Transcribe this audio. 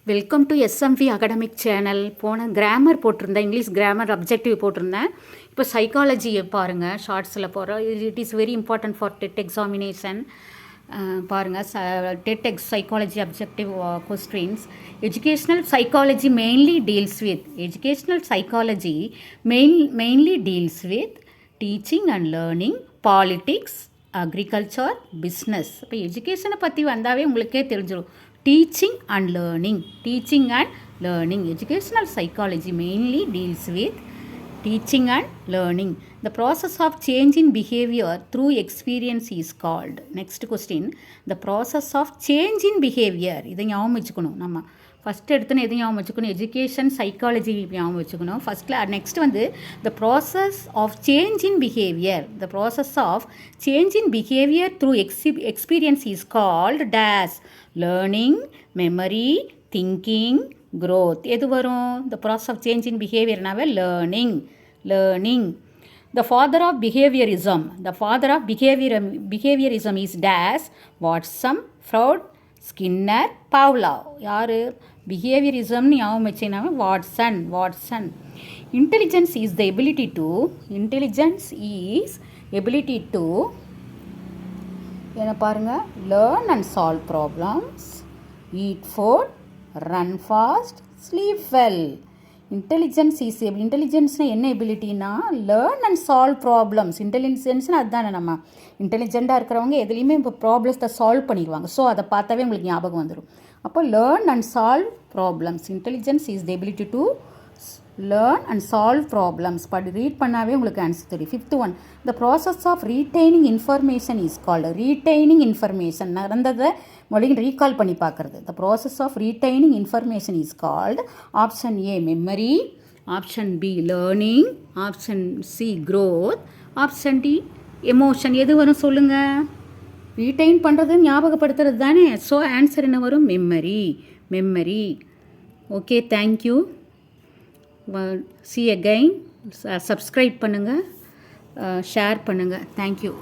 Welcome to SMV academic channel. போன grammar போட்டிருந்தேன், English grammar objective போட்டிருந்தேன். இப்போ சைக்காலஜியை பாருங்கள், ஷார்ட்ஸில் போகிறோம். It is very important for TET examination. பாருங்கள், TET psychology objective questions. Educational psychology mainly deals with teaching and learning, politics, agriculture, business. இப்போ எஜுகேஷனை பற்றி வந்தாவே உங்களுக்கே தெரிஞ்சிடும். Teaching and learning. Educational psychology mainly deals with teaching and learning. The process of change in behavior through experience is called. Next question. The process of change in behavior. இதை ஞாபகம் வச்சுக்கணும். நம்ம ஃபஸ்ட்டு எடுத்துன்னு எது ஞாபகம் வச்சுக்கணும்? எஜுகேஷன் சைக்காலஜி ஞாபகம் வச்சுக்கணும் ஃபஸ்ட்டில். நெக்ஸ்ட் வந்து the process of change in behaviour. The process of change in behaviour through experience is called as learning, memory, thinking, growth. எது வரும்? The process of change in பிஹேவியர்னாவே learning. The father of behaviorism is dash Watson, Freud, Skinner, Pavlov. யார்? பிஹேவியரிசம்னு ஞாபகம் வச்சுனாவே Watson. Intelligence is ability to என்ன பாருங்கள், learn and solve problems, eat food, run fast, sleep well. இன்டெலிஜென்ஸ்னால் என்ன எபிலிட்டினா லேர்ன் அண்ட் சால்வ் ப்ராப்ளம்ஸ். இன்டெலிஜென்ஸ்னால் அதுதானே, நம்ம இன்டெலிஜெண்ட்டாக இருக்கிறவங்க எதுலேயுமே இப்போ ப்ராப்ளம்ஸை சால்வ் பண்ணிடுவாங்க. ஸோ அதை பார்த்தாவே உங்களுக்கு ஞாபகம் வந்துடும். அப்போ learn and solve problems. Intelligence is the ability to learn and solve problems. Read பண்ணாவே உங்களுக்கு ஆன்சர் தெரியும். 5th one, the process of retaining information is called. Retaining information நடந்ததை மறுபடியும் ரீகால் பண்ணி பார்க்குறது. The process of retaining information is called option A memory, option B learning, option C growth, option D emotion. எது வரும் சொல்லுங்கள்? Retain பண்ணுறது ஞாபகப்படுத்துறது தானே. So answer என்ன வரும்? Memory. Okay, thank you. see again. Subscribe பண்ணுங்கள், ஷேர் பண்ணுங்கள். தேங்க்யூ.